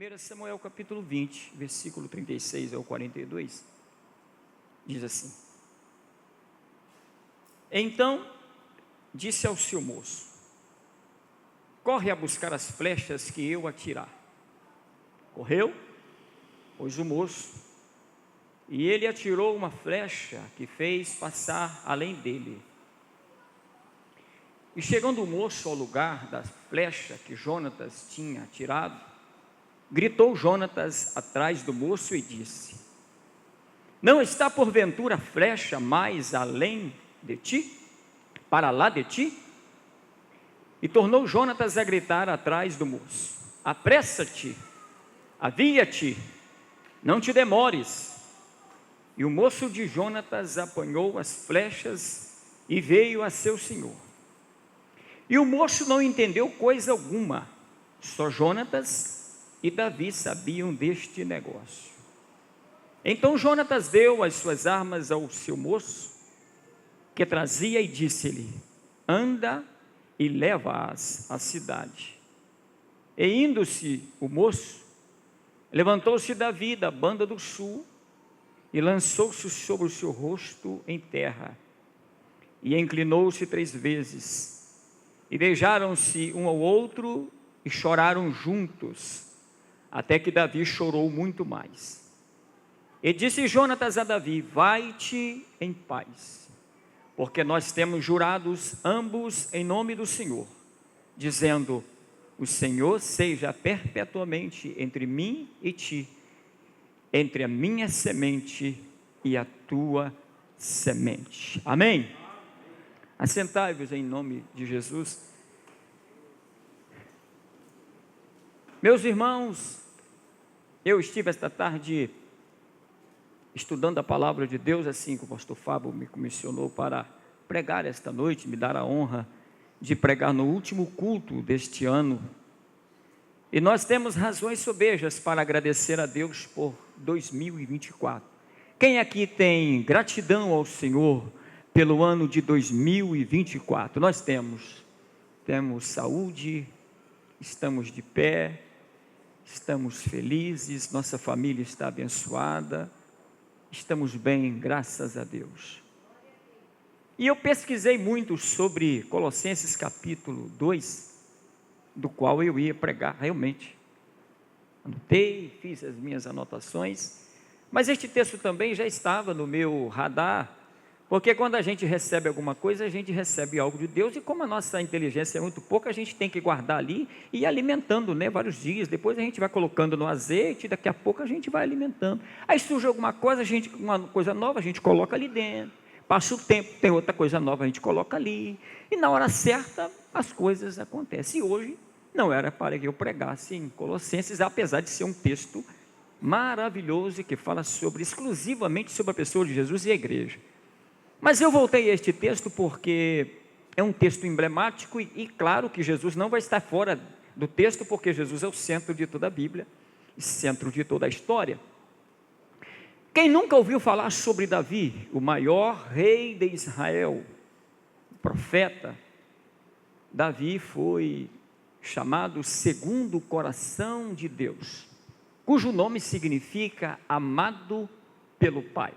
1 Samuel capítulo 20, versículo 36 ao 42, diz assim: Então disse ao seu moço: corre a buscar as flechas que eu atirar. Correu, pois o moço, e ele atirou uma flecha que fez passar além dele. E chegando o moço ao lugar da flecha que Jonatas tinha atirado, gritou Jonatas atrás do moço e disse: não está porventura a flecha mais além de ti? Para lá de ti? E tornou Jonatas a gritar atrás do moço: apressa-te, avia-te, não te demores. E o moço de Jonatas apanhou as flechas e veio a seu senhor. E o moço não entendeu coisa alguma, só Jonatas e Davi sabiam deste negócio. Então Jonatas deu as suas armas ao seu moço, que trazia, e disse-lhe: anda e leva-as à cidade. E indo-se o moço, levantou-se Davi da banda do sul, e lançou-se sobre o seu rosto em terra, e inclinou-se 3 vezes, e beijaram-se um ao outro, e choraram juntos, até que Davi chorou muito mais. E disse Jonatas a Davi: vai-te em paz, porque nós temos jurados ambos em nome do Senhor, dizendo: o Senhor seja perpetuamente entre mim e ti, entre a minha semente e a tua semente. Amém? Assentai-vos em nome de Jesus. Meus irmãos, eu estive esta tarde estudando a palavra de Deus, assim que o pastor Fábio me comissionou para pregar esta noite, me dar a honra de pregar no último culto deste ano. E nós temos razões sobejas para agradecer a Deus por 2024. Quem aqui tem gratidão ao Senhor pelo ano de 2024? Nós temos saúde, estamos de pé, estamos felizes, nossa família está abençoada, estamos bem, graças a Deus. E eu pesquisei muito sobre Colossenses capítulo 2, do qual eu ia pregar realmente. Anotei, fiz as minhas anotações, mas este texto também já estava no meu radar, porque quando a gente recebe alguma coisa, a gente recebe algo de Deus, e como a nossa inteligência é muito pouca, a gente tem que guardar ali e ir alimentando, vários dias. Depois a gente vai colocando no azeite, daqui a pouco a gente vai alimentando. Aí surge alguma coisa, uma coisa nova, a gente coloca ali dentro. Passa o tempo, tem outra coisa nova, a gente coloca ali. E na hora certa, as coisas acontecem. E hoje não era para que eu pregasse em Colossenses, apesar de ser um texto maravilhoso e que fala exclusivamente sobre a pessoa de Jesus e a igreja. Mas eu voltei a este texto porque é um texto emblemático e claro que Jesus não vai estar fora do texto, porque Jesus é o centro de toda a Bíblia e centro de toda a história. Quem nunca ouviu falar sobre Davi, o maior rei de Israel, o profeta? Davi foi chamado segundo o coração de Deus, cujo nome significa amado pelo Pai.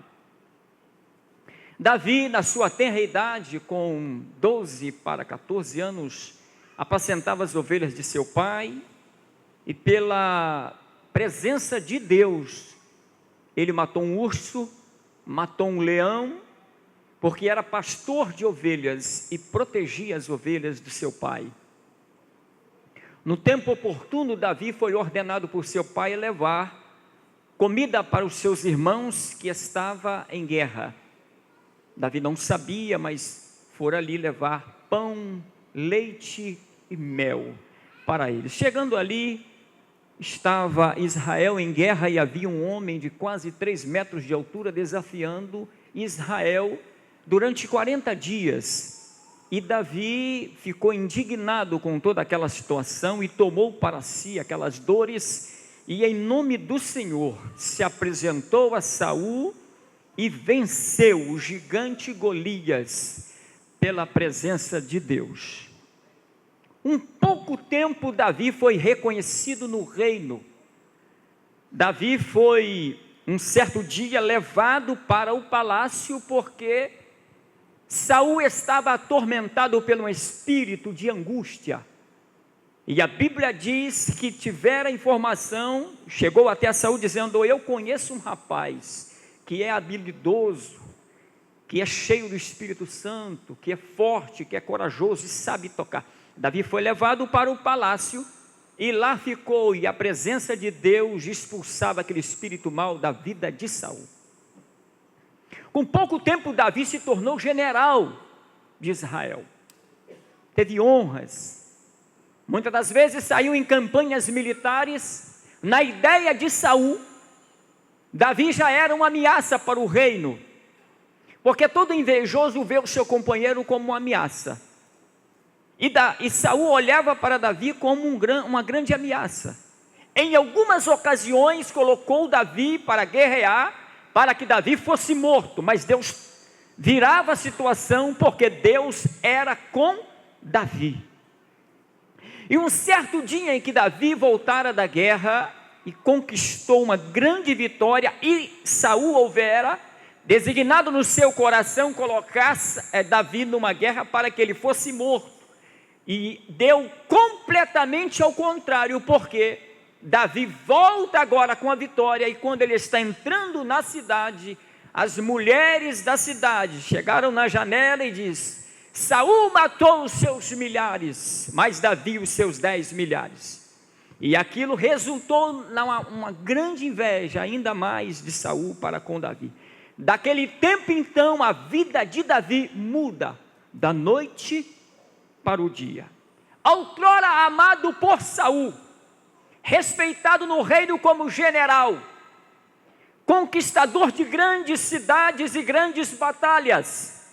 Davi, na sua tenra idade, com 12 para 14 anos, apacentava as ovelhas de seu pai, e pela presença de Deus, ele matou um urso, matou um leão, porque era pastor de ovelhas e protegia as ovelhas do seu pai. No tempo oportuno, Davi foi ordenado por seu pai levar comida para os seus irmãos que estavam em guerra. Davi não sabia, mas foram ali levar pão, leite e mel para eles. Chegando ali, estava Israel em guerra e havia um homem de quase 3 metros de altura desafiando Israel durante 40 dias. E Davi ficou indignado com toda aquela situação e tomou para si aquelas dores e em nome do Senhor se apresentou a Saul e venceu o gigante Golias pela presença de Deus. Um pouco tempo Davi foi reconhecido no reino, Davi foi um certo dia levado para o palácio porque Saul estava atormentado pelo espírito de angústia. E a Bíblia diz que tivera informação, chegou até a Saul dizendo: eu conheço um rapaz que é habilidoso, que é cheio do Espírito Santo, que é forte, que é corajoso e sabe tocar. Davi foi levado para o palácio e lá ficou, e a presença de Deus expulsava aquele espírito mau da vida de Saul. Com pouco tempo, Davi se tornou general de Israel, teve honras, muitas das vezes saiu em campanhas militares. Na ideia de Saul, Davi já era uma ameaça para o reino, porque todo invejoso vê o seu companheiro como uma ameaça, e Saul olhava para Davi como uma grande ameaça. Em algumas ocasiões colocou Davi para guerrear, para que Davi fosse morto, mas Deus virava a situação, porque Deus era com Davi. E um certo dia em que Davi voltara da guerra e conquistou uma grande vitória, e Saul houvera designado no seu coração colocar Davi numa guerra para que ele fosse morto, e deu completamente ao contrário, porque Davi volta agora com a vitória, e quando ele está entrando na cidade, as mulheres da cidade chegaram na janela e diz: Saul matou os seus milhares, mas Davi os seus 10 milhares. E aquilo resultou numa grande inveja, ainda mais de Saul para com Davi. Daquele tempo então, a vida de Davi muda da noite para o dia. Outrora amado por Saul, respeitado no reino como general, conquistador de grandes cidades e grandes batalhas,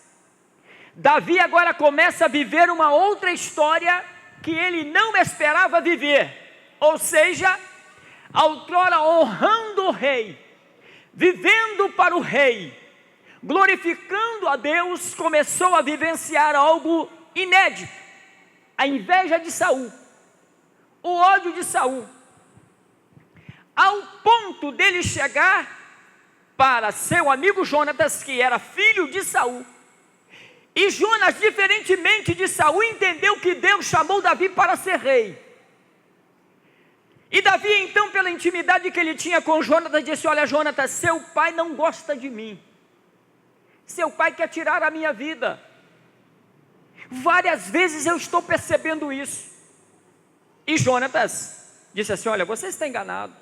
Davi agora começa a viver uma outra história que ele não esperava viver. Ou seja, outrora honrando o rei, vivendo para o rei, glorificando a Deus, começou a vivenciar algo inédito: a inveja de Saul, o ódio de Saul, ao ponto dele chegar para seu amigo Jonatas, que era filho de Saul. E Jonas, diferentemente de Saul, entendeu que Deus chamou Davi para ser rei. E Davi então, pela intimidade que ele tinha com Jonatas, disse: olha, Jonatas, seu pai não gosta de mim, seu pai quer tirar a minha vida. Várias vezes eu estou percebendo isso. E Jonatas disse assim: olha, você está enganado,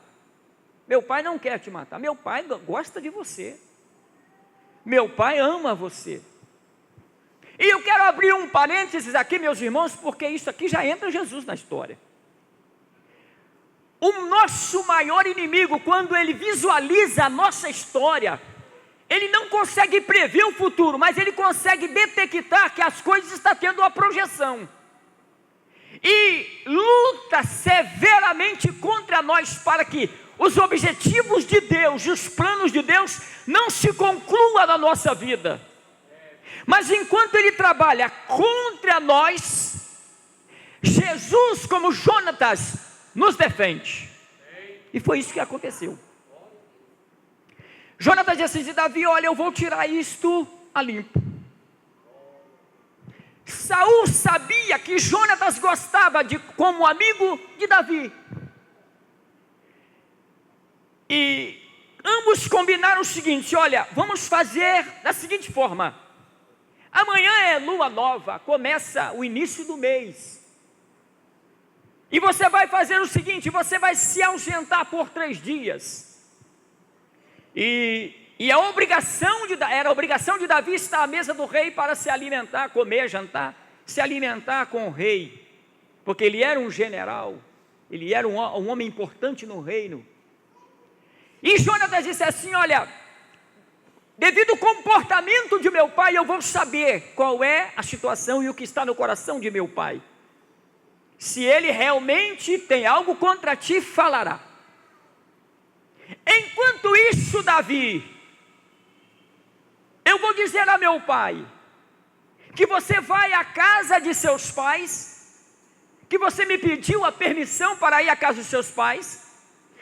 meu pai não quer te matar, meu pai gosta de você, meu pai ama você. E eu quero abrir um parênteses aqui, meus irmãos, porque isso aqui já entra Jesus na história. O nosso maior inimigo, quando ele visualiza a nossa história, ele não consegue prever o futuro, mas ele consegue detectar que as coisas estão tendo uma projeção, e luta severamente contra nós, para que os objetivos de Deus e os planos de Deus não se concluam na nossa vida. Mas enquanto ele trabalha contra nós, Jesus, como Jonatas, nos defende. E foi isso que aconteceu. Jonatas disse assim: Davi, olha, eu vou tirar isto a limpo. Saul sabia que Jonatas gostava como amigo de Davi, e ambos combinaram o seguinte: olha, vamos fazer da seguinte forma: amanhã é lua nova, começa o início do mês, e você vai fazer o seguinte: você vai se ausentar por 3 dias, e era a obrigação de Davi estar à mesa do rei para se alimentar, comer, jantar, se alimentar com o rei, porque ele era um general, ele era um homem importante no reino. E Jonatas disse assim: olha, devido ao comportamento de meu pai, eu vou saber qual é a situação e o que está no coração de meu pai. Se ele realmente tem algo contra ti, falará. Enquanto isso, Davi, eu vou dizer a meu pai que você vai à casa de seus pais, que você me pediu a permissão para ir à casa dos seus pais,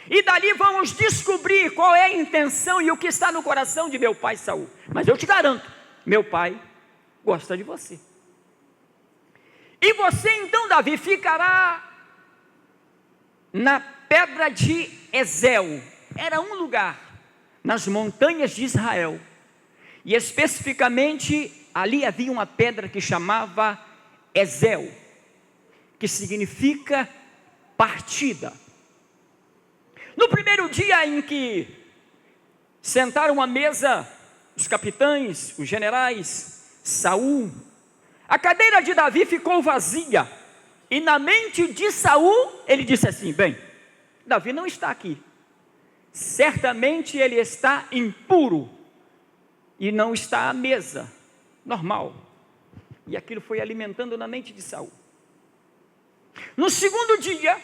E dali vamos descobrir qual é a intenção e o que está no coração de meu pai Saul. Mas eu te garanto, meu pai gosta de você. E você então, Davi, ficará na pedra de Ezel. Era um lugar nas montanhas de Israel. E especificamente ali havia uma pedra que chamava Ezel, que significa partida. No primeiro dia em que sentaram à mesa os capitães, os generais, Saul, a cadeira de Davi ficou vazia. E na mente de Saul, ele disse assim: bem, Davi não está aqui. Certamente ele está impuro e não está à mesa, normal. E aquilo foi alimentando na mente de Saul. No segundo dia,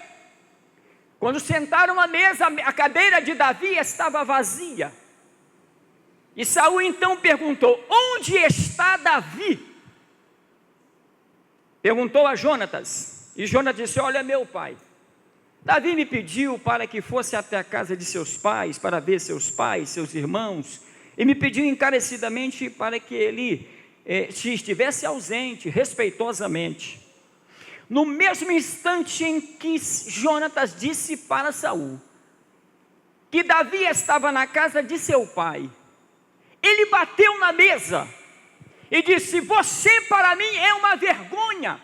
quando sentaram à mesa, a cadeira de Davi estava vazia. E Saul então perguntou: onde está Davi? Perguntou a Jonatas. E Jonatas disse: olha, meu pai, Davi me pediu para que fosse até a casa de seus pais, para ver seus pais, seus irmãos, e me pediu encarecidamente para que ele se estivesse ausente, respeitosamente. No mesmo instante em que Jonatas disse para Saul que Davi estava na casa de seu pai, ele bateu na mesa e disse: você para mim é uma vergonha.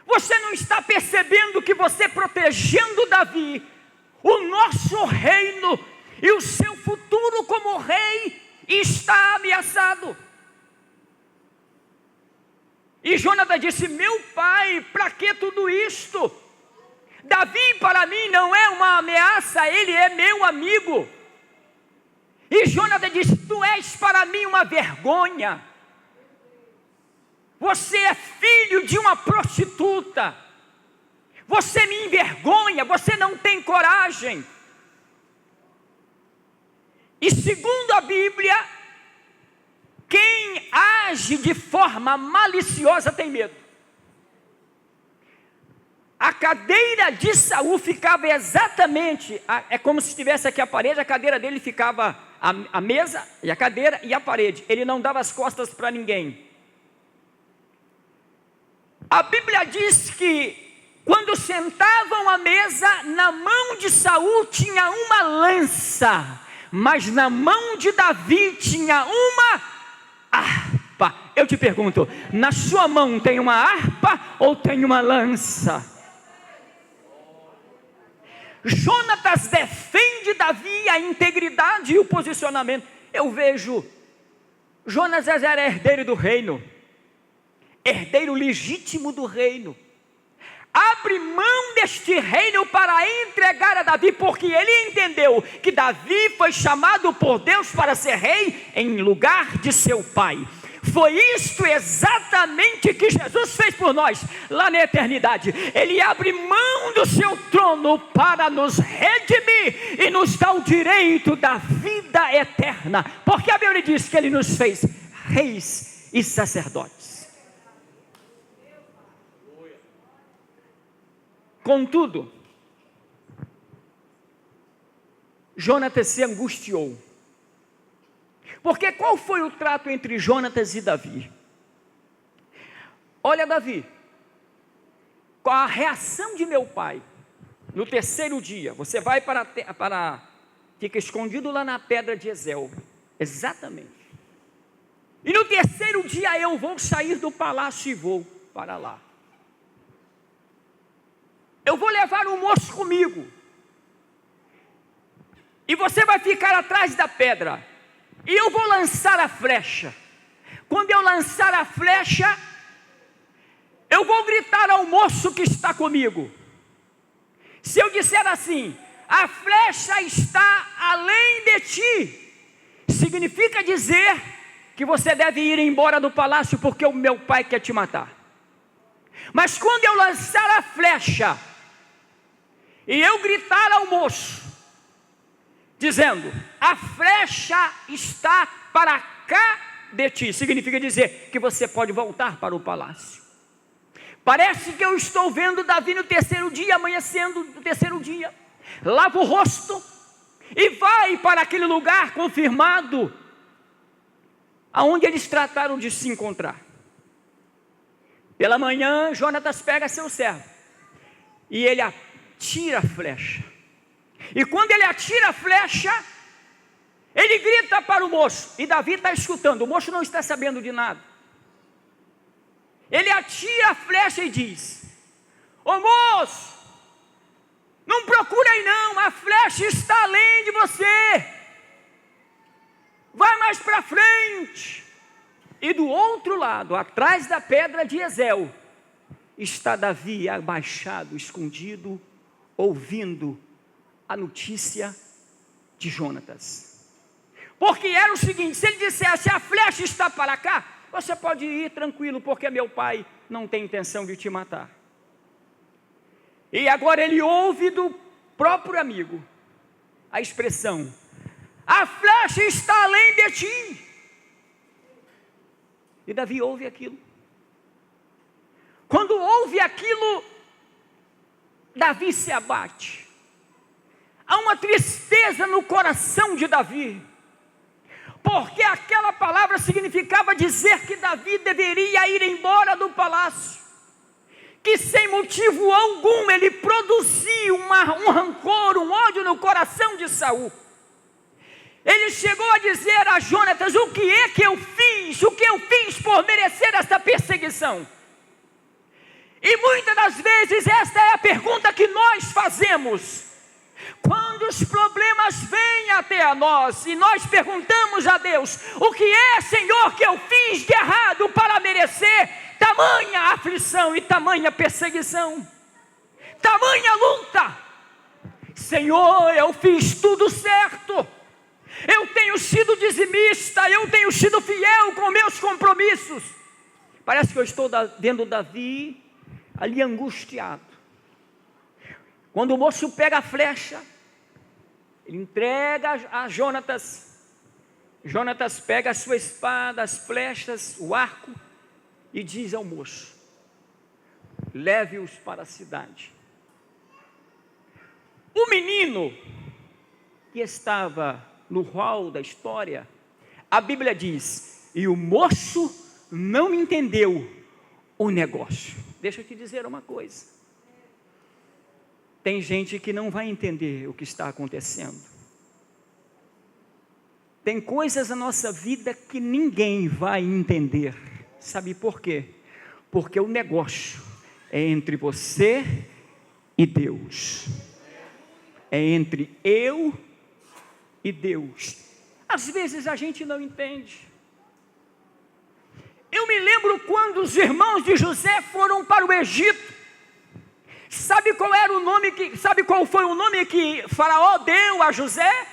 Você não está percebendo que você protegendo Davi, o nosso reino e o seu futuro como rei está ameaçado? E Jonatas disse: meu pai, para que tudo isto? Davi para mim não é uma ameaça, ele é meu amigo. E Jonatas disse: tu és para mim uma vergonha. Você é filho de uma prostituta. Você me envergonha, você não tem coragem. E segundo a Bíblia, quem age de forma maliciosa tem medo. A cadeira de Saul ficava exatamente, é como se estivesse aqui a parede, a cadeira dele ficava, a mesa e a cadeira e a parede. Ele não dava as costas para ninguém. A Bíblia diz que quando sentavam à mesa, na mão de Saul tinha uma lança, mas na mão de Davi tinha uma harpa. Eu te pergunto, na sua mão tem uma harpa ou tem uma lança? Jonatas defende Davi, a integridade e o posicionamento. Eu vejo, Jonatas era herdeiro do reino, herdeiro legítimo do reino. Abre mão deste reino para entregar a Davi, porque ele entendeu que Davi foi chamado por Deus para ser rei em lugar de seu pai. Foi isto exatamente que Jesus fez por nós lá na eternidade. Ele abre mão do seu trono para nos redimir e nos dá o direito da vida eterna, porque a Bíblia diz que ele nos fez reis e sacerdotes. Contudo, Jonatas se angustiou. Porque qual foi o trato entre Jonatas e Davi? Olha, Davi, com a reação de meu pai, no terceiro dia, você vai fica escondido lá na pedra de Ezel, exatamente. E no terceiro dia eu vou sair do palácio e vou para lá. Eu vou levar um moço comigo, e você vai ficar atrás da pedra, e eu vou lançar a flecha. Quando eu lançar a flecha, eu vou gritar ao moço que está comigo. Se eu disser assim: a flecha está além de ti, significa dizer que você deve ir embora do palácio, porque o meu pai quer te matar. Mas quando eu lançar a flecha e eu gritar ao moço, dizendo: a flecha está para cá de ti, significa dizer que você pode voltar para o palácio. Parece que eu estou vendo Davi no terceiro dia, amanhecendo no terceiro dia. lava o rosto e vai para aquele lugar confirmado, aonde eles trataram de se encontrar. Pela manhã, Jonatas pega seu servo e ele atira a flecha. E quando ele atira a flecha, ele grita para o moço, e Davi está escutando, o moço não está sabendo de nada. Ele atira a flecha e diz: ô moço, não procura aí não, a flecha está além de você, vai mais para frente. E do outro lado, atrás da pedra de Ezel, está Davi abaixado, escondido, ouvindo a notícia de Jonatas. Porque era o seguinte: se ele dissesse a flecha está para cá, você pode ir tranquilo, porque meu pai não tem intenção de te matar. E agora ele ouve do próprio amigo a expressão: a flecha está além de ti. E Davi ouve aquilo. Quando ouve aquilo, Davi se abate. Há uma tristeza no coração de Davi, porque aquela palavra significava dizer que Davi deveria ir embora do palácio, que sem motivo algum ele produzia um rancor, um ódio no coração de Saul. Ele chegou a dizer a Jonatas: o que é que eu fiz? O que eu fiz por merecer esta perseguição? E muitas das vezes esta é a pergunta que nós fazemos quando os problemas vêm até a nós, e nós perguntamos a Deus: o que é, Senhor, que eu fiz de errado para merecer tamanha aflição e tamanha perseguição, tamanha luta? Senhor, eu fiz tudo certo, eu tenho sido dizimista, eu tenho sido fiel com meus compromissos. Parece que eu estou vendo Davi ali angustiado. Quando o moço pega a flecha, ele entrega a Jonatas. Jonatas pega a sua espada, as flechas, o arco, e diz ao moço: leve-os para a cidade. O menino que estava no hall da história, a Bíblia diz: e o moço não entendeu o negócio. Deixa eu te dizer uma coisa: tem gente que não vai entender o que está acontecendo. Tem coisas na nossa vida que ninguém vai entender. Sabe por quê? Porque o negócio é entre você e Deus. É entre eu e Deus. Às vezes a gente não entende. Eu me lembro quando os irmãos de José foram para o Egito. Sabe qual foi o nome que Faraó deu a José?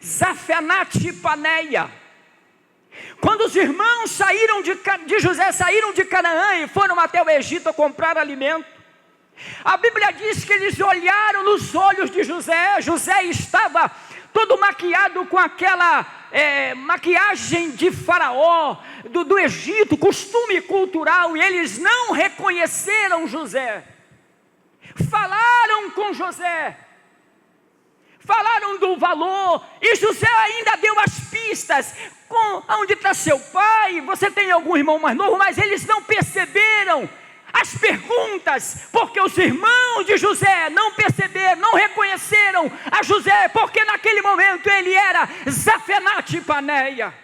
Zafenate-Paneia. Quando os irmãos de José saíram de Canaã e foram até o Egito comprar alimento, a Bíblia diz que eles olharam nos olhos de José. José estava todo maquiado com aquela maquiagem de Faraó, do Egito, costume cultural, e eles não reconheceram José. Falaram com José, falaram do valor, e José ainda deu as pistas: onde está seu pai? Você tem algum irmão mais novo? Mas eles não perceberam as perguntas, porque os irmãos de José não perceberam, não reconheceram a José, porque naquele momento ele era Zafenate-Paneia.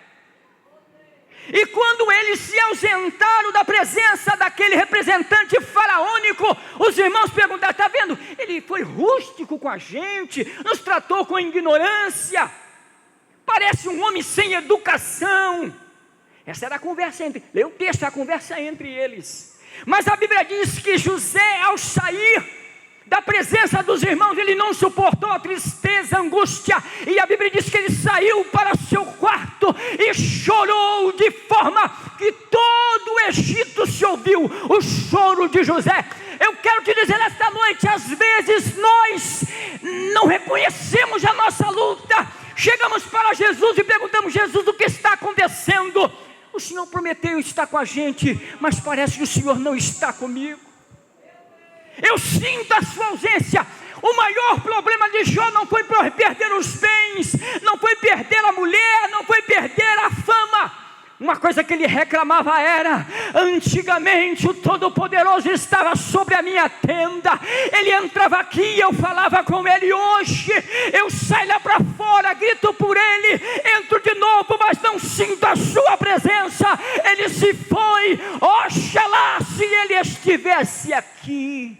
E quando eles se ausentaram da presença daquele representante faraônico, os irmãos perguntaram: está vendo? Ele foi rústico com a gente, nos tratou com ignorância, parece um homem sem educação. Essa era a conversa lê o texto, a conversa entre eles. Mas a Bíblia diz que José, ao sair da presença dos irmãos, ele não suportou a tristeza, a angústia, e a Bíblia diz que ele saiu para seu quarto e chorou de forma que todo o Egito se ouviu o choro de José. Eu quero te dizer esta noite: às vezes nós não reconhecemos a nossa luta, chegamos para Jesus e perguntamos: Jesus, o que está acontecendo? O Senhor prometeu estar com a gente, mas parece que o Senhor não está comigo. Eu sinto a sua ausência. O maior problema de Jó não foi perder os bens, não foi perder a mulher, não foi perder a fama. Uma coisa que ele reclamava era: antigamente o Todo-Poderoso estava sobre a minha tenda, ele entrava aqui e eu falava com ele. Hoje eu saio lá para fora, grito por ele, entro de novo, mas não sinto a sua presença. Ele se foi. Oxalá se ele estivesse aqui.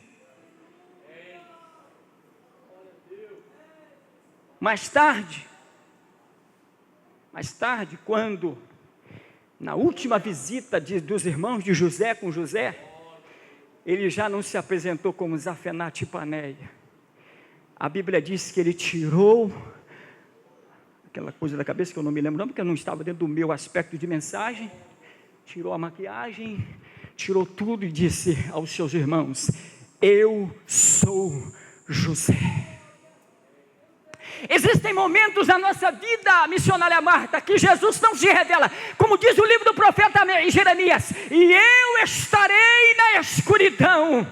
Mais tarde, quando na última visita dos irmãos de José com José, ele já não se apresentou como Zafenate Paneia. A Bíblia diz que ele tirou aquela coisa da cabeça que eu não me lembro, porque eu não estava dentro do meu aspecto de mensagem. Tirou a maquiagem, tirou tudo e disse aos seus irmãos: eu sou José. Existem momentos na nossa vida, missionária Marta, que Jesus não se revela, como diz o livro do profeta Jeremias: e eu estarei na escuridão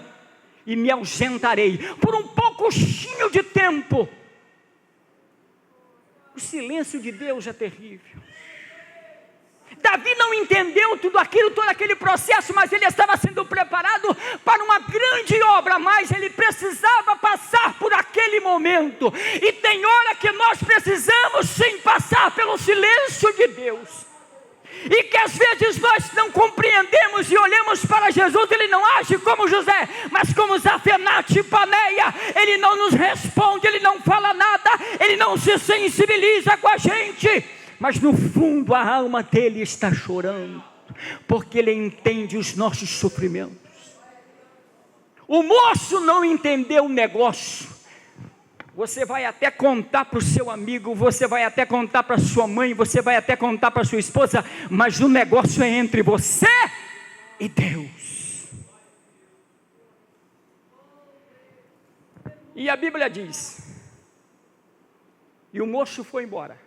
e me ausentarei por um pouquinho de tempo. O silêncio de Deus é terrível. Davi não entendeu tudo aquilo, todo aquele processo, mas ele estava sendo preparado para uma grande obra, mas ele precisava passar por aquele momento. E tem hora que nós precisamos sim passar pelo silêncio de Deus, e que às vezes nós não compreendemos e olhamos para Jesus, ele não age como José, mas como Zafenate Paneia. Ele não nos responde, ele não fala nada, ele não se sensibiliza com a gente, mas no fundo a alma dele está chorando, porque ele entende os nossos sofrimentos. O moço não entendeu o negócio. Você vai até contar para o seu amigo, você vai até contar para sua mãe, você vai até contar para sua esposa, mas o negócio é entre você e Deus. E a Bíblia diz: e o moço foi embora.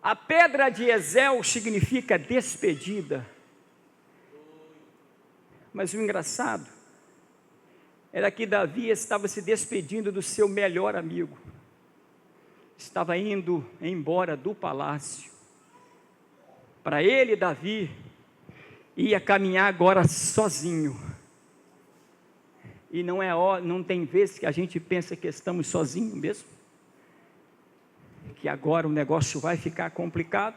A pedra de Ezel significa despedida. Mas o engraçado era que Davi estava se despedindo do seu melhor amigo. Estava indo embora do palácio. Para ele, Davi ia caminhar agora sozinho. E não tem vezes que a gente pensa que estamos sozinhos mesmo, que agora o negócio vai ficar complicado.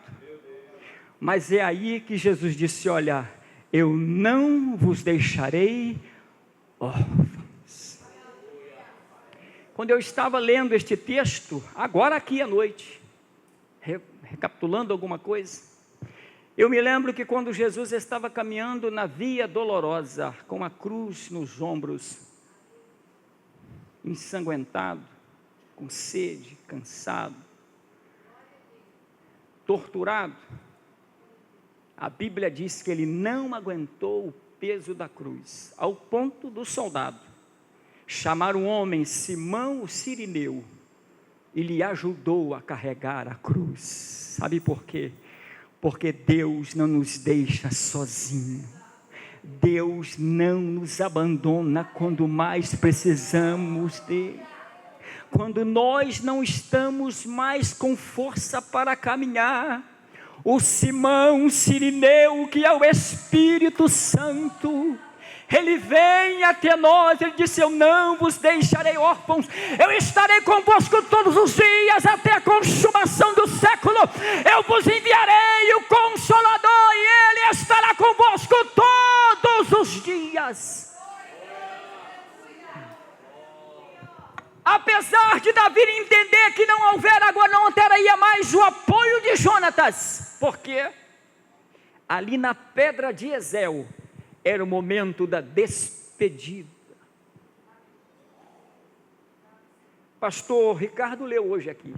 Mas é aí que Jesus disse: olha, eu não vos deixarei órfãos. Quando eu estava lendo este texto, agora aqui à noite, recapitulando alguma coisa, eu me lembro que quando Jesus estava caminhando na via dolorosa, com a cruz nos ombros, ensanguentado, com sede, cansado, torturado, a Bíblia diz que ele não aguentou o peso da cruz, ao ponto do soldado chamar um homem, Simão o Cirineu, e lhe ajudou a carregar a cruz. Sabe por quê? Porque Deus não nos deixa sozinhos. Deus não nos abandona quando mais precisamos dele. Quando nós não estamos mais com força para caminhar, o Simão Cirineu, que é o Espírito Santo, ele vem até nós. Ele disse: eu não vos deixarei órfãos, eu estarei convosco todos os dias, até a consumação do século. Eu vos enviarei o Consolador, e ele estará convosco todos os dias. Apesar de Davi entender que não teria mais o apoio de Jonatas, porque ali na pedra de Ezel era o momento da despedida. Pastor Ricardo leu hoje aqui,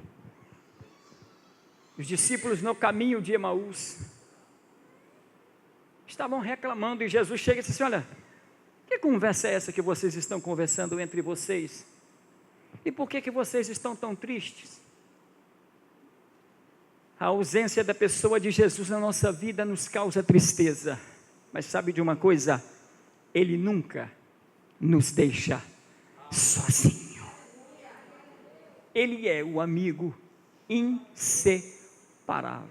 os discípulos no caminho de Emaús estavam reclamando, e Jesus chega e disse assim: olha, que conversa é essa que vocês estão conversando entre vocês? E por que vocês estão tão tristes? A ausência da pessoa de Jesus na nossa vida nos causa tristeza, mas sabe de uma coisa? Ele nunca nos deixa sozinho. Ele é o amigo inseparável.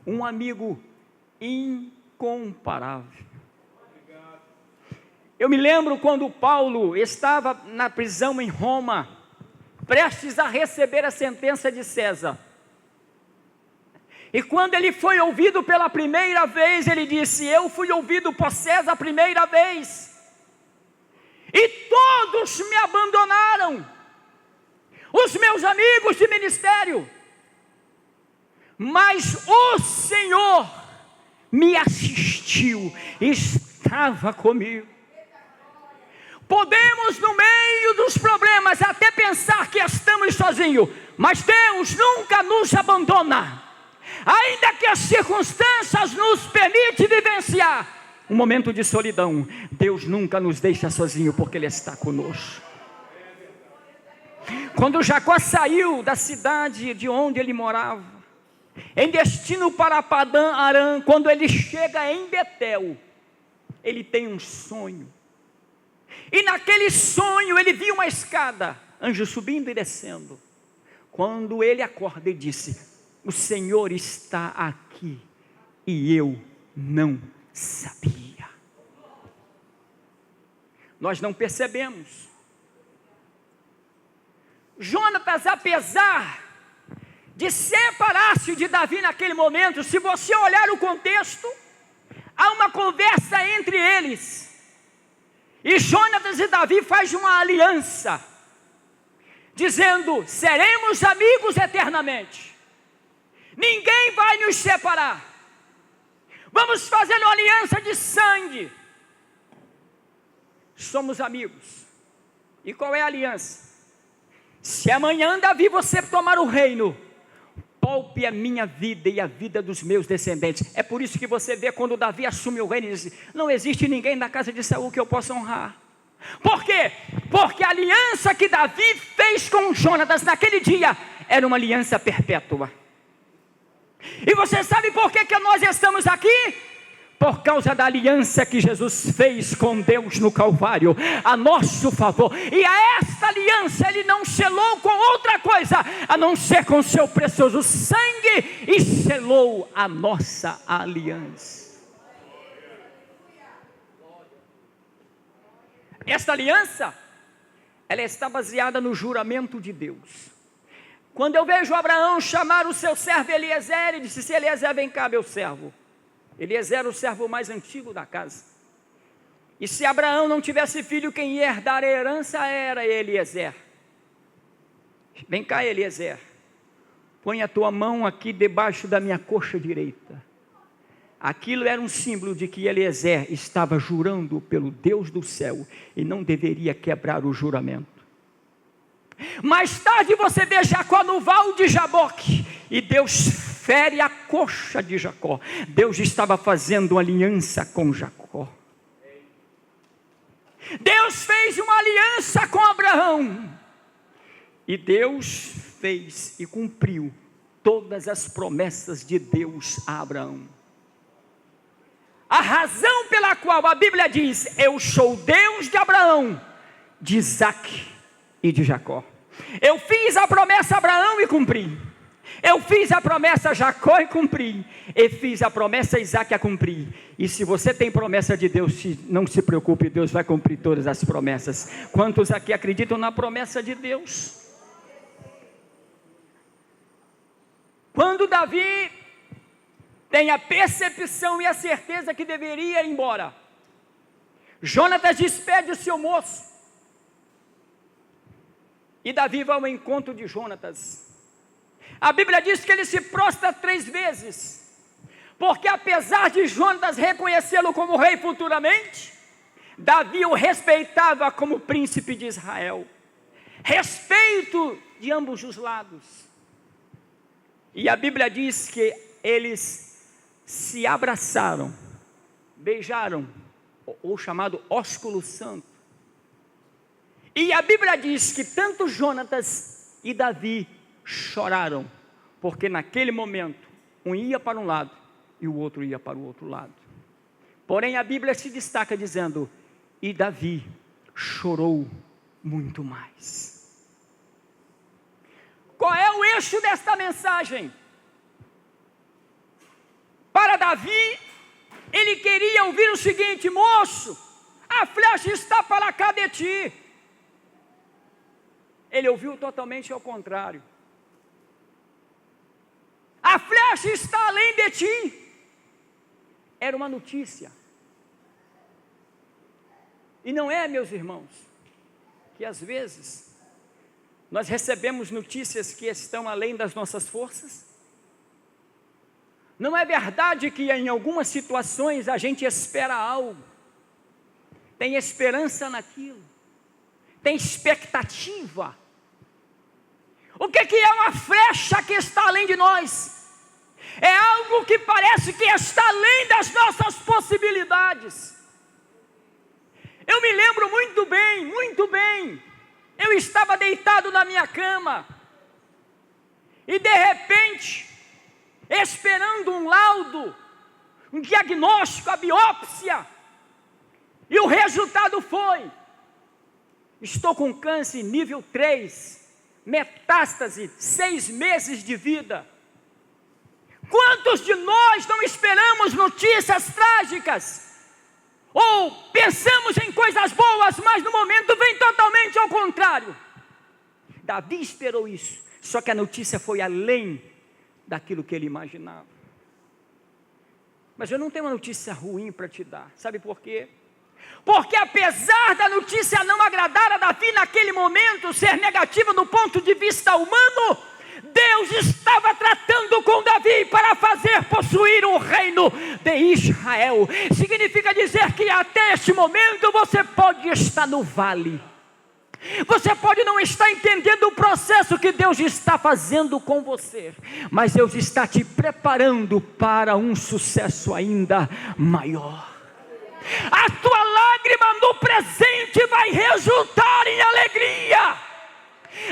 Um amigo incomparável. Eu me lembro quando Paulo estava na prisão em Roma, prestes a receber a sentença de César. E quando ele foi ouvido pela primeira vez, ele disse: eu fui ouvido por César a primeira vez, e todos me abandonaram, os meus amigos de ministério, mas o Senhor me assistiu, estava comigo. Podemos, no meio dos problemas, até pensar que estamos sozinhos, mas Deus nunca nos abandona. Ainda que as circunstâncias nos permitam vivenciar um momento de solidão, Deus nunca nos deixa sozinho, porque Ele está conosco. Quando Jacó saiu da cidade de onde ele morava, em destino para Padã Arã, quando ele chega em Betel, ele tem um sonho. E naquele sonho ele viu uma escada, anjo subindo e descendo. Quando ele acorda e disse: o Senhor está aqui, e eu não sabia. Nós não percebemos. Jonatas, apesar de separar-se de Davi naquele momento, se você olhar o contexto, há uma conversa entre eles. E Jonatas e Davi fazem uma aliança, dizendo: seremos amigos eternamente, ninguém vai nos separar, vamos fazer uma aliança de sangue, somos amigos. E qual é a aliança? Se amanhã, Davi, você tomar o reino, poupe a minha vida e a vida dos meus descendentes. É por isso que você vê quando Davi assume o reino e diz: não existe ninguém na casa de Saul que eu possa honrar. Por quê? Porque a aliança que Davi fez com Jonatas naquele dia era uma aliança perpétua. E você sabe por que nós estamos aqui? Por causa da aliança que Jesus fez com Deus no Calvário, a nosso favor. E a esta aliança Ele não selou com outra coisa, a não ser com seu precioso sangue, e selou a nossa aliança. Esta aliança, ela está baseada no juramento de Deus. Quando eu vejo Abraão chamar o seu servo Eliezer, ele disse: se Eliezer, vem cá, meu servo. Eliezer era o servo mais antigo da casa. E se Abraão não tivesse filho, quem ia herdar a herança era Eliezer. Vem cá, Eliezer, põe a tua mão aqui debaixo da minha coxa direita. Aquilo era um símbolo de que Eliezer estava jurando pelo Deus do céu e não deveria quebrar o juramento. Mais tarde você vê Jacó no val de Jaboque, e Deus fere a coxa de Jacó. Deus estava fazendo uma aliança com Jacó. Deus fez uma aliança com Abraão, e Deus fez e cumpriu todas as promessas de Deus a Abraão. A razão pela qual a Bíblia diz: eu sou Deus de Abraão, de Isaque e de Jacó. Eu fiz a promessa a Abraão e cumpri. Eu fiz a promessa a Jacó e cumpri. E fiz a promessa a Isaque e cumpri. E se você tem promessa de Deus, não se preocupe, Deus vai cumprir todas as promessas. Quantos aqui acreditam na promessa de Deus? Quando Davi tem a percepção e a certeza que deveria ir embora, Jonatas despede o seu moço, e Davi vai ao encontro de Jonatas. A Bíblia diz que ele se prostra 3 vezes, porque apesar de Jonatas reconhecê-lo como rei futuramente, Davi o respeitava como príncipe de Israel. Respeito de ambos os lados. E a Bíblia diz que eles se abraçaram, beijaram, o chamado ósculo santo. E a Bíblia diz que tanto Jonatas e Davi choraram, porque naquele momento um ia para um lado e o outro ia para o outro lado. Porém a Bíblia se destaca dizendo: e Davi chorou muito mais. Qual é o eixo desta mensagem? Para Davi, ele queria ouvir o seguinte: moço, a flecha está para cá de ti. Ele ouviu totalmente ao contrário. A flecha está além de ti. Era uma notícia. E não é, meus irmãos, que às vezes nós recebemos notícias que estão além das nossas forças? Não é verdade que em algumas situações a gente espera algo, tem esperança naquilo, tem expectativa? O que é uma flecha que está além de nós? É algo que parece que está além das nossas possibilidades. Eu me lembro muito bem, eu estava deitado na minha cama, e de repente, esperando um laudo, um diagnóstico, a biópsia, e o resultado foi: estou com câncer nível 3, metástase, 6 meses de vida. Quantos de nós não esperamos notícias trágicas? Ou pensamos em coisas boas, mas no momento vem totalmente ao contrário. Davi esperou isso, só que a notícia foi além daquilo que ele imaginava. Mas eu não tenho uma notícia ruim para te dar, sabe por quê? Porque apesar da notícia não agradar a Davi naquele momento, ser negativa do ponto de vista humano, Deus estava tratando com Davi para fazer possuir o reino de Israel. Significa dizer que até este momento você pode estar no vale, você pode não estar entendendo o processo que Deus está fazendo com você, mas Deus está te preparando para um sucesso ainda maior. A tua lágrima no presente vai resultar em alegria.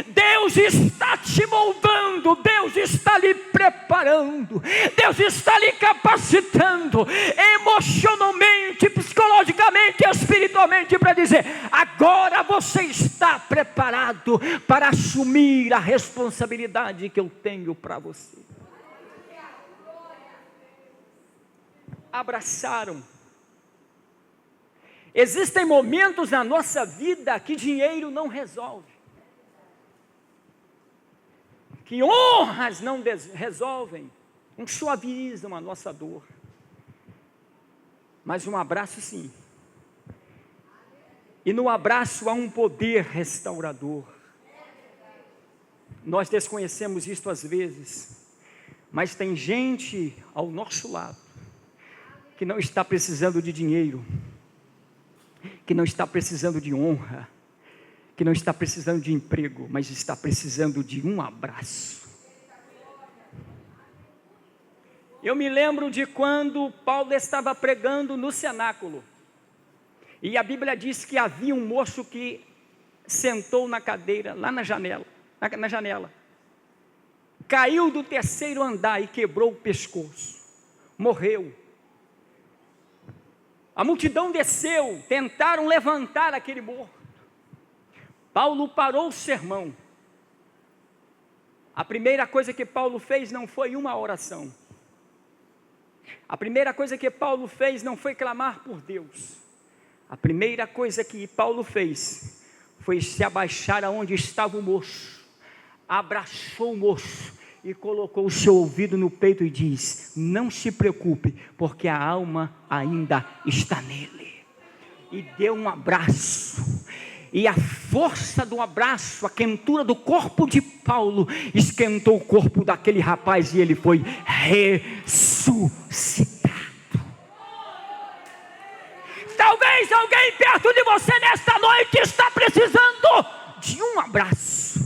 Deus está te moldando, Deus está lhe preparando, Deus está lhe capacitando emocionalmente, psicologicamente, espiritualmente, para dizer: agora você está preparado para assumir a responsabilidade que eu tenho para você. Abraçaram. Existem momentos na nossa vida que dinheiro não resolve, que honras não resolvem, não suavizam a nossa dor, mas um abraço sim. E no abraço há um poder restaurador. Nós desconhecemos isto às vezes, mas tem gente ao nosso lado que não está precisando de dinheiro, que não está precisando de honra, que não está precisando de emprego, mas está precisando de um abraço. Eu me lembro de quando Paulo estava pregando no cenáculo, e a Bíblia diz que havia um moço que sentou na cadeira, lá na janela, caiu do 3º andar e quebrou o pescoço, morreu. A multidão desceu, tentaram levantar aquele morto. Paulo parou o sermão. A primeira coisa que Paulo fez não foi uma oração. A primeira coisa que Paulo fez não foi clamar por Deus. A primeira coisa que Paulo fez foi se abaixar aonde estava o moço, abraçou o moço e colocou o seu ouvido no peito e diz: não se preocupe, porque a alma ainda está nele. E deu um abraço. E a força do abraço, a quentura do corpo de Paulo, esquentou o corpo daquele rapaz e ele foi ressuscitado. Talvez alguém perto de você nesta noite está precisando de um abraço.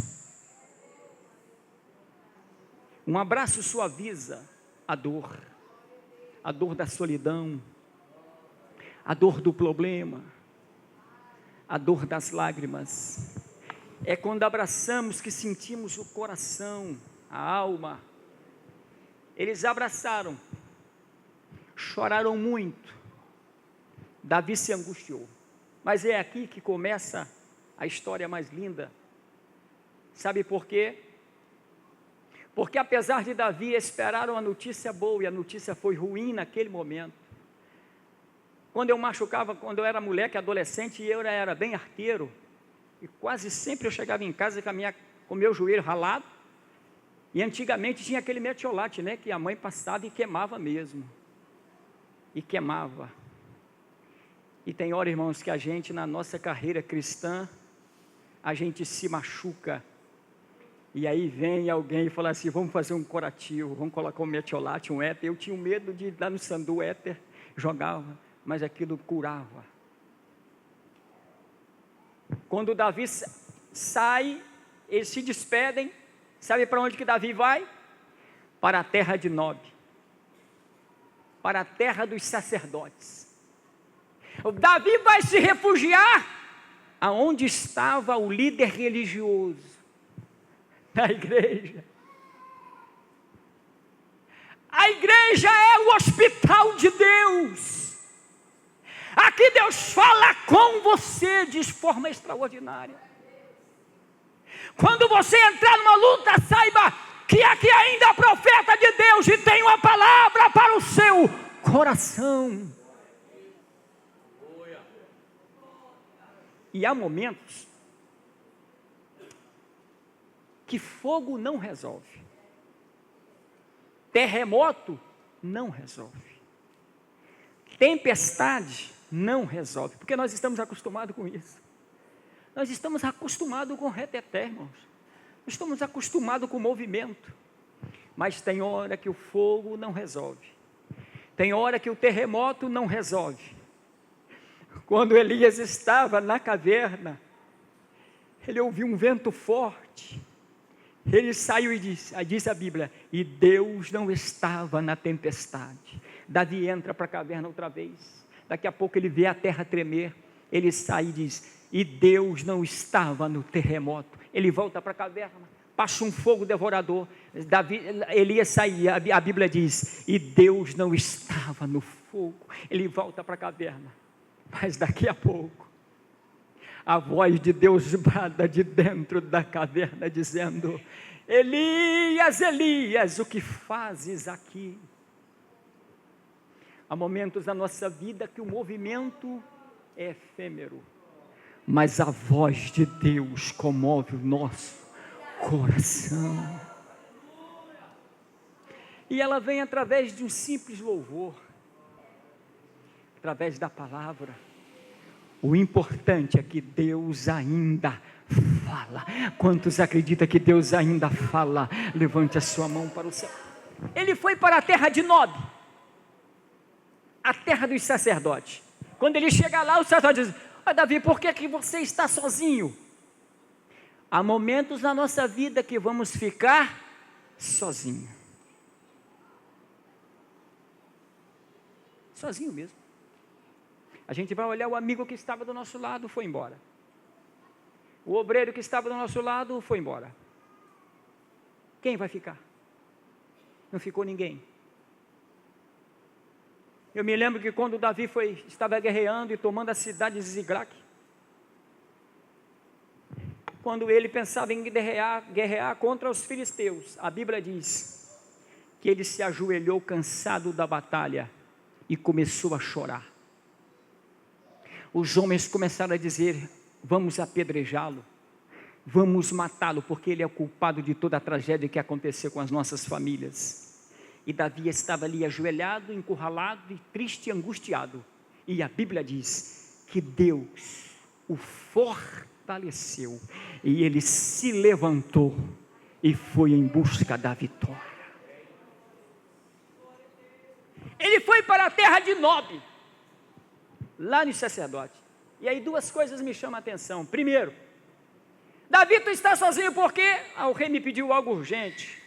Um abraço suaviza a dor da solidão, a dor do problema, a dor das lágrimas. É quando abraçamos que sentimos o coração, a alma. Eles abraçaram, choraram muito. Davi se angustiou. Mas é aqui que começa a história mais linda. Sabe por quê? Porque apesar de Davi esperar uma notícia boa, e a notícia foi ruim naquele momento. Quando eu machucava, quando eu era moleque, adolescente, e eu era bem arteiro, e quase sempre eu chegava em casa com o meu joelho ralado, e antigamente tinha aquele metiolate, né, que a mãe passava e queimava mesmo. E queimava. E tem hora, irmãos, que a gente, na nossa carreira cristã, a gente se machuca. E aí vem alguém e fala assim, vamos fazer um curativo, vamos colocar um metiolate, um éter. Eu tinha medo de ir lá no sandu éter, jogava, mas aquilo curava. Quando Davi sai, eles se despedem, sabe para onde que Davi vai? Para a terra de Nob, para a terra dos sacerdotes. O Davi vai se refugiar aonde estava o líder religioso, na igreja. A igreja é o hospital de Deus. Aqui Deus fala com você de forma extraordinária. Quando você entrar numa luta, saiba que aqui ainda é profeta de Deus e tem uma palavra para o seu coração. E há momentos que fogo não resolve, terremoto não resolve, tempestade não resolve, porque nós estamos acostumados com isso. Nós estamos acostumados com reteté, irmãos. Nós estamos acostumados com o movimento. Mas tem hora que o fogo não resolve. Tem hora que o terremoto não resolve. Quando Elias estava na caverna, ele ouviu um vento forte. Ele saiu e disse a Bíblia, e Deus não estava na tempestade. Davi entra para a caverna outra vez. Daqui a pouco ele vê a terra tremer. Ele sai e diz, e Deus não estava no terremoto. Ele volta para a caverna, passa um fogo devorador. Elias saía, a Bíblia diz, e Deus não estava no fogo. Ele volta para a caverna, mas daqui a pouco, a voz de Deus brada de dentro da caverna, dizendo, Elias, Elias, o que fazes aqui? Há momentos na nossa vida que o movimento é efêmero, mas a voz de Deus comove o nosso coração. E ela vem através de um simples louvor, através da palavra. O importante é que Deus ainda fala. Quantos acreditam que Deus ainda fala? Levante a sua mão para o céu. Ele foi para a terra de Nob, a terra dos sacerdotes. Quando ele chega lá, o sacerdote diz, Davi, por que você está sozinho? Há momentos na nossa vida que vamos ficar sozinho. Sozinho mesmo. A gente vai olhar, o amigo que estava do nosso lado foi embora. O obreiro que estava do nosso lado foi embora. Quem vai ficar? Não ficou ninguém. Eu me lembro que quando Davi estava guerreando e tomando a cidade de Ziglag, quando ele pensava em guerrear contra os filisteus, a Bíblia diz que ele se ajoelhou cansado da batalha e começou a chorar. Os homens começaram a dizer, vamos apedrejá-lo, vamos matá-lo, porque ele é o culpado de toda a tragédia que aconteceu com as nossas famílias. E Davi estava ali ajoelhado, encurralado, e triste e angustiado. E a Bíblia diz que Deus o fortaleceu. E ele se levantou e foi em busca da vitória. Ele foi para a terra de Nob, lá nos sacerdotes. E aí duas coisas me chamam a atenção. Primeiro, Davi, tu está sozinho porque o rei me pediu algo urgente.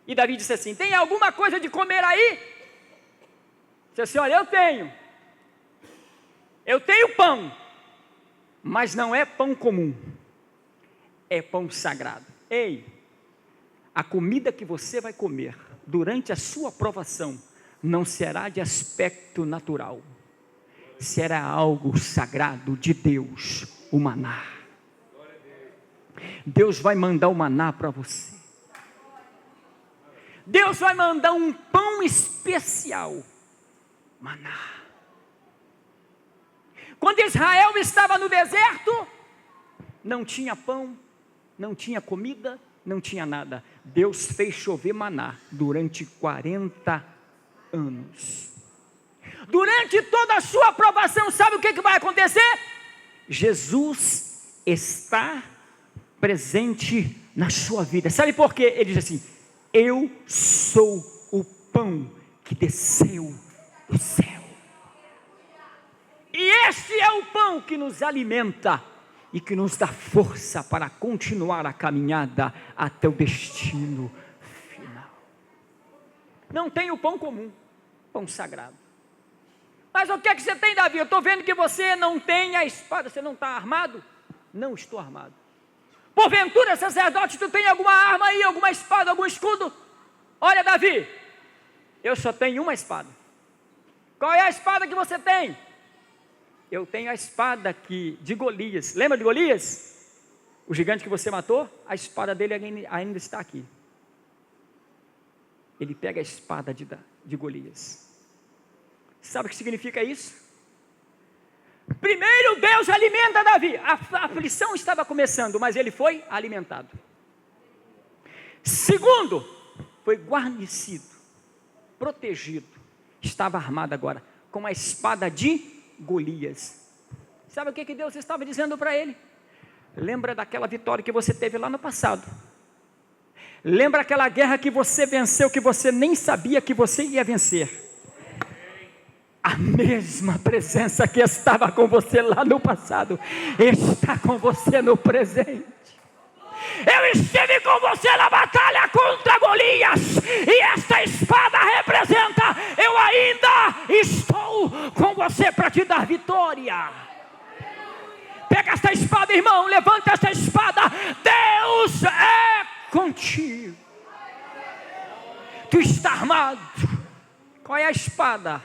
E Davi disse assim, tem alguma coisa de comer aí? Disse assim, olha, eu tenho pão, mas não é pão comum, é pão sagrado. Ei, a comida que você vai comer durante a sua provação não será de aspecto natural. se era algo sagrado de Deus, o maná. Deus vai mandar o maná para você. Deus vai mandar um pão especial, maná. Quando Israel estava no deserto, não tinha pão, não tinha comida, não tinha nada. Deus fez chover maná durante 40 anos. Durante toda a sua aprovação, sabe o que vai acontecer? Jesus está presente na sua vida. Sabe por quê? Ele diz assim: eu sou o pão que desceu do céu. E este é o pão que nos alimenta e que nos dá força para continuar a caminhada até o destino final. Não tem o pão comum, pão sagrado. Mas o que é que você tem, Davi? Eu estou vendo que você não tem a espada. Você não está armado? Não estou armado. Porventura, sacerdote, tu tem alguma arma aí, alguma espada, algum escudo? Olha, Davi, eu só tenho uma espada. Qual é a espada que você tem? Eu tenho a espada de Golias. Lembra de Golias? O gigante que você matou? A espada dele ainda está aqui. Ele pega a espada de Golias. Sabe o que significa isso? Primeiro, Deus alimenta Davi. A aflição estava começando, mas ele foi alimentado. Segundo, foi guarnecido, protegido. Estava armado agora com a espada de Golias. Sabe o que Deus estava dizendo para ele? Lembra daquela vitória que você teve lá no passado. Lembra aquela guerra que você venceu, que você nem sabia que você ia vencer. A mesma presença que estava com você lá no passado, está com você no presente. Eu estive com você na batalha contra Golias, e esta espada representa, eu ainda estou com você para te dar vitória. Pega esta espada, irmão, levanta esta espada. Deus é contigo. Tu está armado. Qual é a espada?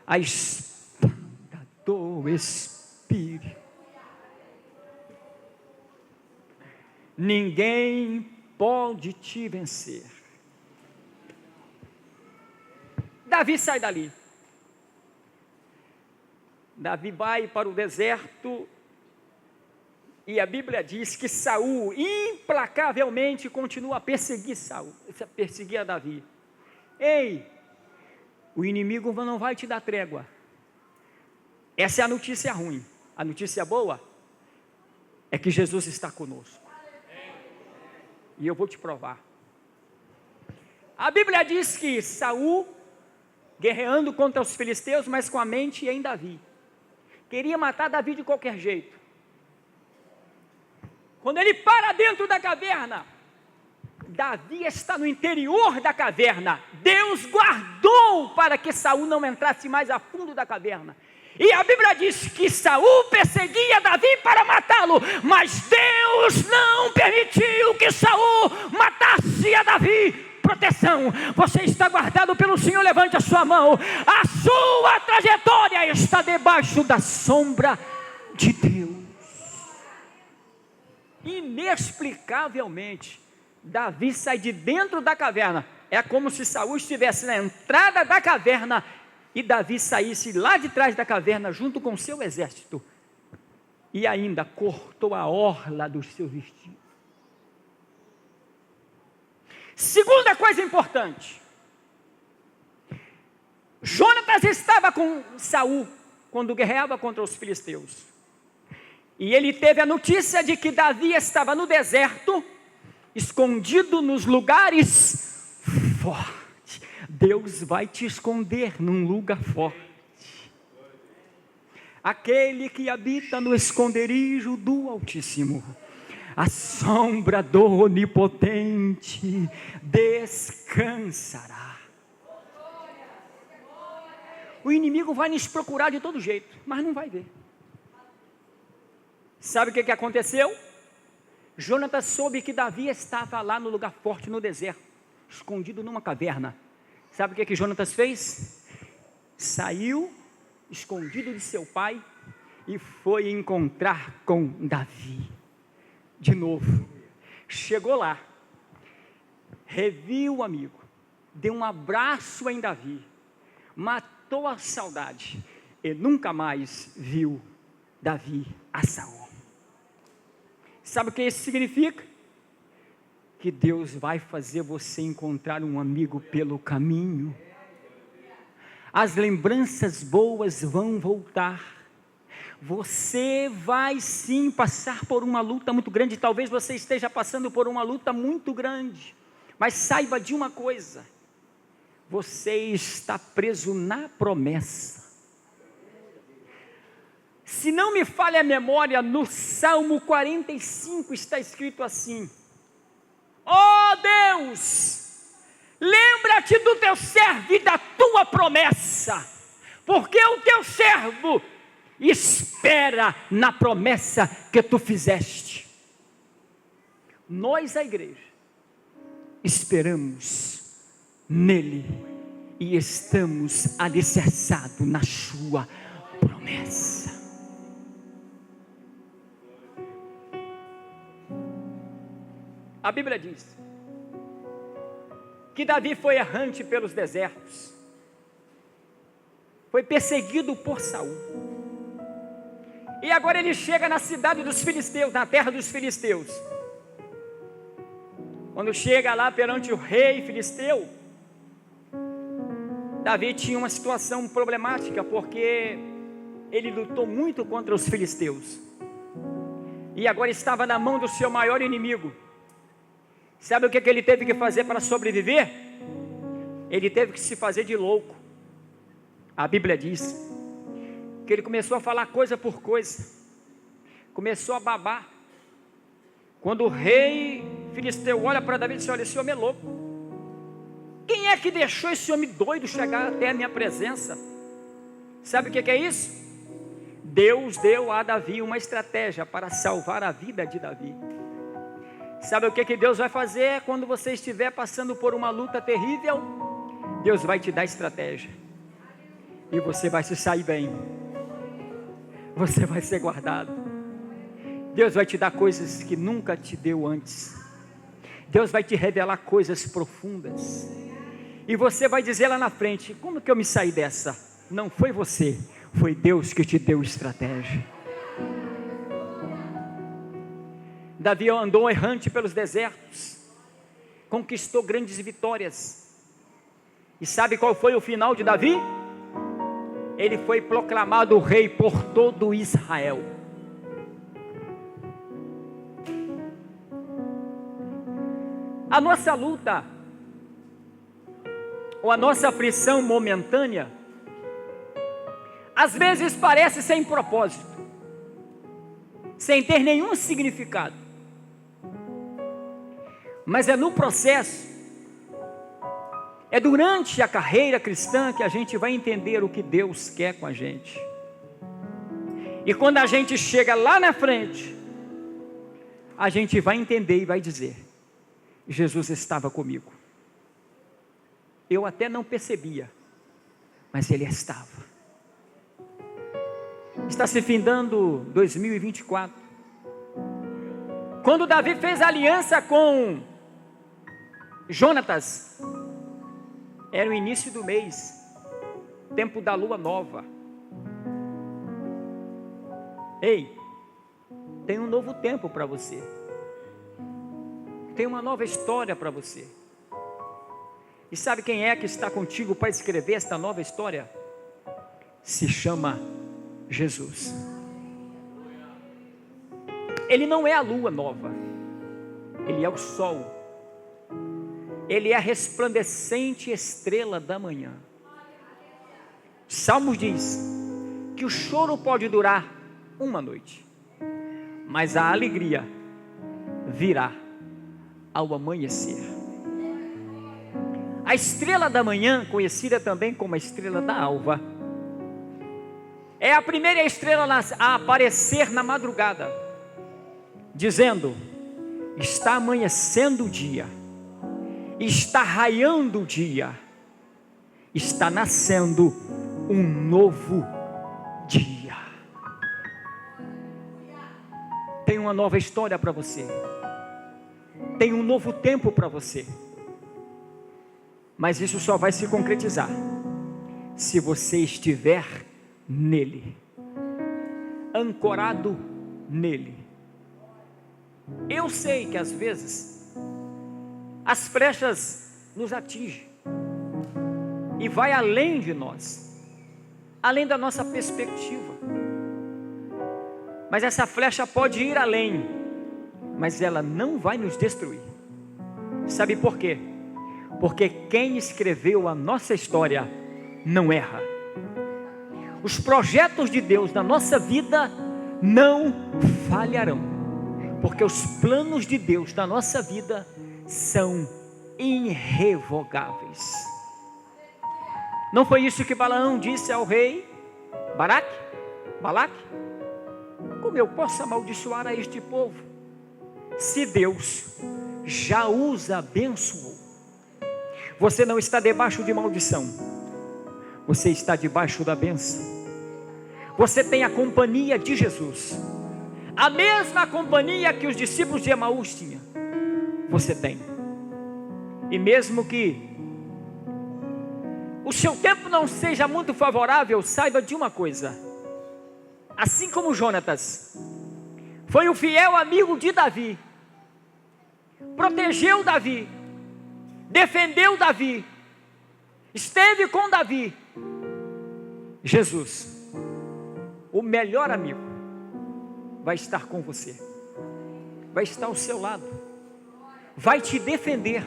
A espada do Espírito. Ninguém pode te vencer. Davi sai dali. Davi vai para o deserto, e a Bíblia diz que Saul implacavelmente continua a perseguir a Davi. Ei, o inimigo não vai te dar trégua. Essa é a notícia ruim. A notícia boa é que Jesus está conosco. E eu vou te provar. A Bíblia diz que Saul, guerreando contra os filisteus, mas com a mente em Davi, queria matar Davi de qualquer jeito. Quando ele para dentro da caverna, Davi está no interior da caverna. Deus guardou para que Saul não entrasse mais a fundo da caverna. E a Bíblia diz que Saul perseguia Davi para matá-lo, mas Deus não permitiu que Saul matasse a Davi. Proteção, você está guardado pelo Senhor, levante a sua mão. A sua trajetória está debaixo da sombra de Deus. Inexplicavelmente, Davi sai de dentro da caverna. É como se Saul estivesse na entrada da caverna e Davi saísse lá de trás da caverna junto com o seu exército, e ainda cortou a orla do seu vestido. Segunda coisa importante: Jonatas estava com Saul quando guerreava contra os filisteus, e ele teve a notícia de que Davi estava no deserto, escondido nos lugares fortes. Deus vai te esconder num lugar forte. Aquele que habita no esconderijo do Altíssimo, a sombra do Onipotente descansará. O inimigo vai nos procurar de todo jeito, mas não vai ver. Sabe o que aconteceu? Jonatas soube que Davi estava lá no lugar forte, no deserto, escondido numa caverna. Sabe o que Jonatas fez? Saiu escondido de seu pai, e foi encontrar com Davi. De novo, chegou lá, reviu o amigo, deu um abraço em Davi, matou a saudade, e nunca mais viu Davi a Saul. Sabe o que isso significa? Que Deus vai fazer você encontrar um amigo pelo caminho. As lembranças boas vão voltar. Você vai sim passar por uma luta muito grande. Talvez você esteja passando por uma luta muito grande. Mas saiba de uma coisa: você está preso na promessa. Se não me falha a memória, no Salmo 45 está escrito assim: ó Deus, lembra-te do teu servo e da tua promessa, porque o teu servo espera na promessa que tu fizeste. Nós, a igreja, esperamos nele e estamos alicerçados na sua promessa. A Bíblia diz que Davi foi errante pelos desertos, foi perseguido por Saul, e agora ele chega na cidade dos filisteus, na terra dos filisteus. Quando chega lá perante o rei filisteu, Davi tinha uma situação problemática, porque ele lutou muito contra os filisteus, e agora estava na mão do seu maior inimigo. Sabe o que ele teve que fazer para sobreviver? Ele teve que se fazer de louco. A Bíblia diz que ele começou a falar coisa por coisa, começou a babar. Quando o rei filisteu olha para Davi e diz: olha, esse homem é louco. Quem é que deixou esse homem doido chegar até a minha presença? Sabe o que é isso? Deus deu a Davi uma estratégia para salvar a vida de Davi. Sabe o que Deus vai fazer quando você estiver passando por uma luta terrível? Deus vai te dar estratégia, e você vai se sair bem, você vai ser guardado. Deus vai te dar coisas que nunca te deu antes. Deus vai te revelar coisas profundas, e você vai dizer lá na frente: como que eu me saí dessa? Não foi você, foi Deus que te deu estratégia. Davi andou errante pelos desertos, conquistou grandes vitórias. E sabe qual foi o final de Davi? Ele foi proclamado rei por todo Israel. A nossa luta, ou a nossa aflição momentânea, às vezes parece sem propósito, sem ter nenhum significado. Mas é no processo, é durante a carreira cristã que a gente vai entender o que Deus quer com a gente. E quando a gente chega lá na frente, a gente vai entender e vai dizer: Jesus estava comigo. Eu até não percebia, mas Ele estava. Está se findando 2024. Quando Davi fez aliança com Jonatas, era o início do mês, tempo da lua nova. Ei, tem um novo tempo para você, tem uma nova história para você. E sabe quem é que está contigo para escrever esta nova história? Se chama Jesus. Ele não é a lua nova, Ele é o sol. Ele é a resplandecente estrela da manhã. Salmos diz que o choro pode durar uma noite, mas a alegria virá ao amanhecer. A estrela da manhã, conhecida também como a estrela da alva, é a primeira estrela a aparecer na madrugada, dizendo: está amanhecendo o dia, está raiando o dia, está nascendo um novo dia. Tem uma nova história para você. Tem um novo tempo para você. Mas isso só vai se concretizar se você estiver nele, ancorado nele. Eu sei que às vezes as flechas nos atingem e vai além de nós, além da nossa perspectiva. Mas essa flecha pode ir além, mas ela não vai nos destruir. Sabe por quê? Porque quem escreveu a nossa história não erra. Os projetos de Deus na nossa vida não falharão, porque os planos de Deus na nossa vida são irrevogáveis. Não foi isso que Balaão disse ao rei Balaque? Como eu posso amaldiçoar a este povo, se Deus já os abençoou? Você não está debaixo de maldição, você está debaixo da bênção. Você tem a companhia de Jesus, a mesma companhia que os discípulos de Emaús tinham, você tem. E mesmo que o seu tempo não seja muito favorável, saiba de uma coisa: assim como Jonatas foi o fiel amigo de Davi, protegeu Davi, defendeu Davi, esteve com Davi, Jesus, o melhor amigo, vai estar com você, vai estar ao seu lado, vai te defender,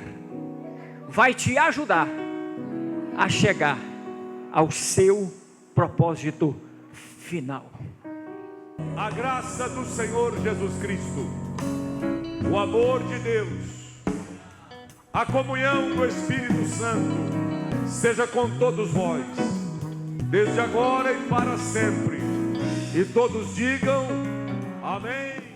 vai te ajudar a chegar ao seu propósito final. A graça do Senhor Jesus Cristo, o amor de Deus, a comunhão do Espírito Santo, seja com todos vós, desde agora e para sempre. E todos digam amém.